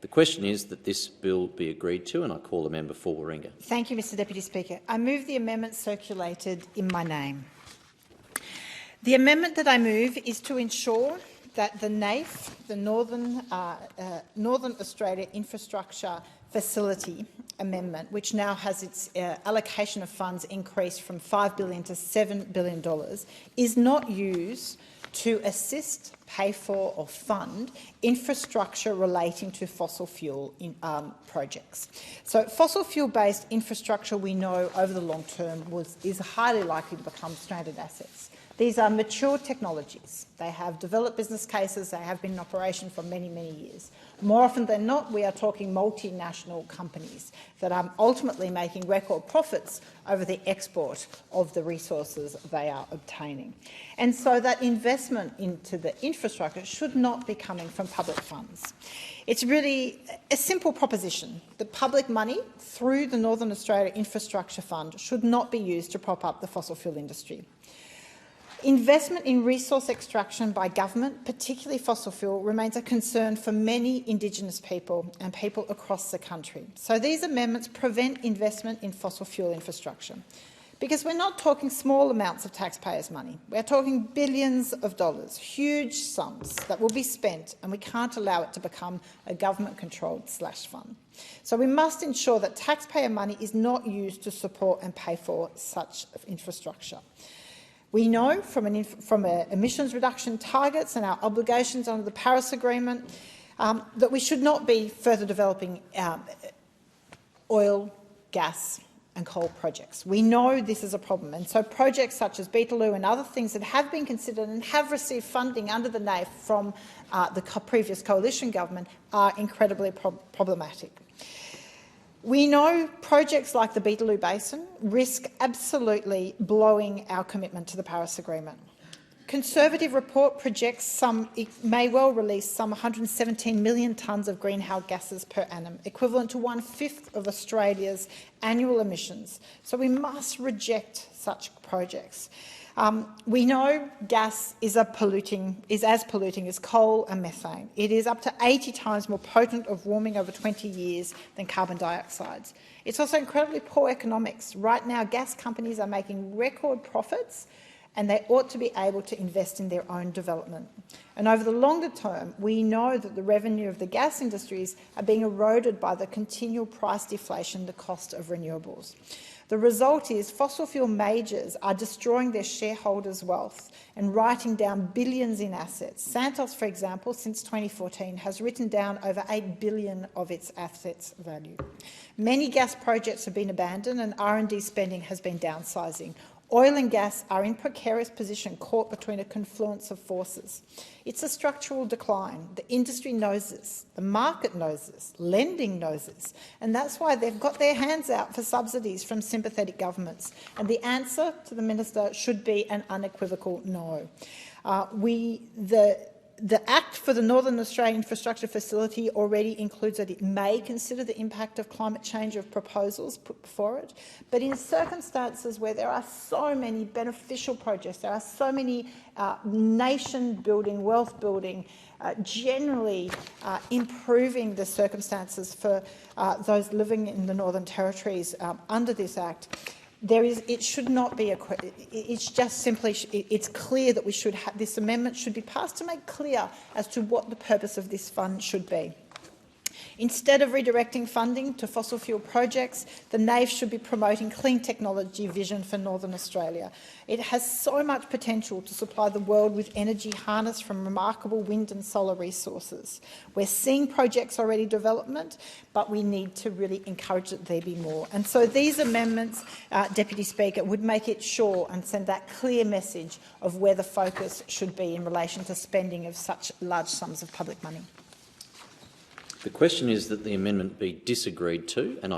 The question is that this bill be agreed to, and I call the member for Warringah. Thank you, Mr Deputy Speaker. I move the amendment circulated in my name. The amendment that I move is to ensure that the NAIF, the Northern Australia Infrastructure Facility Amendment, which now has its allocation of funds increased from $5 billion to $7 billion, is not used to assist, pay for or fund infrastructure relating to fossil fuel projects. So fossil fuel-based infrastructure, we know over the long term is highly likely to become stranded assets. These are mature technologies. They have developed business cases. They have been in operation for many, many years. More often than not, we are talking multinational companies that are ultimately making record profits over the export of the resources they are obtaining. And so that investment into the infrastructure should not be coming from public funds. It's really a simple proposition. The public money through the Northern Australia Infrastructure Fund should not be used to prop up the fossil fuel industry. Investment in resource extraction by government, particularly fossil fuel, remains a concern for many Indigenous people and people across the country. So these amendments prevent investment in fossil fuel infrastructure, because we're not talking small amounts of taxpayers' money. We're talking billions of dollars, huge sums that will be spent, and we can't allow it to become a government-controlled slush fund. So we must ensure that taxpayer money is not used to support and pay for such infrastructure. We know from emissions reduction targets and our obligations under the Paris Agreement that we should not be further developing oil, gas and coal projects. We know this is a problem, and so projects such as Beetaloo and other things that have been considered and have received funding under the NAIF from the previous coalition government are incredibly problematic. We know projects like the Beetaloo Basin risk absolutely blowing our commitment to the Paris Agreement. Conservative report projects it may well release some 117 million tonnes of greenhouse gases per annum, equivalent to 1/5 of Australia's annual emissions. So we must reject such projects. We know gas is as polluting as coal and methane. It is up to 80 times more potent of warming over 20 years than carbon dioxide. It's also incredibly poor economics. Right now, gas companies are making record profits, and they ought to be able to invest in their own development. And over the longer term, we know that the revenue of the gas industries are being eroded by the continual price deflation, the cost of renewables. The result is fossil fuel majors are destroying their shareholders' wealth and writing down billions in assets. Santos, for example, since 2014 has written down over $8 billion of its assets value. Many gas projects have been abandoned and R&D spending has been downsizing. Oil and gas are in precarious position, caught between a confluence of forces. It's a structural decline. The industry knows this. The market knows this. Lending knows this. And that's why they've got their hands out for subsidies from sympathetic governments. And the answer to the minister should be an unequivocal no. The Act for the Northern Australian Infrastructure Facility already includes that it may consider the impact of climate change of proposals put before it, but in circumstances where there are so many beneficial projects, there are so many nation-building, wealth-building, generally improving the circumstances for those living in the Northern Territories under this Act, it should not be it's just simply, it's clear that we should this amendment should be passed to make clear as to what the purpose of this fund should be. Instead of redirecting funding to fossil fuel projects, the NAIF should be promoting clean technology vision for Northern Australia. It has so much potential to supply the world with energy harnessed from remarkable wind and solar resources. We're seeing projects already development, but we need to really encourage that there be more. And so these amendments, Deputy Speaker, would make it sure and send that clear message of where the focus should be in relation to spending of such large sums of public money. The question is that the amendment be disagreed to, and I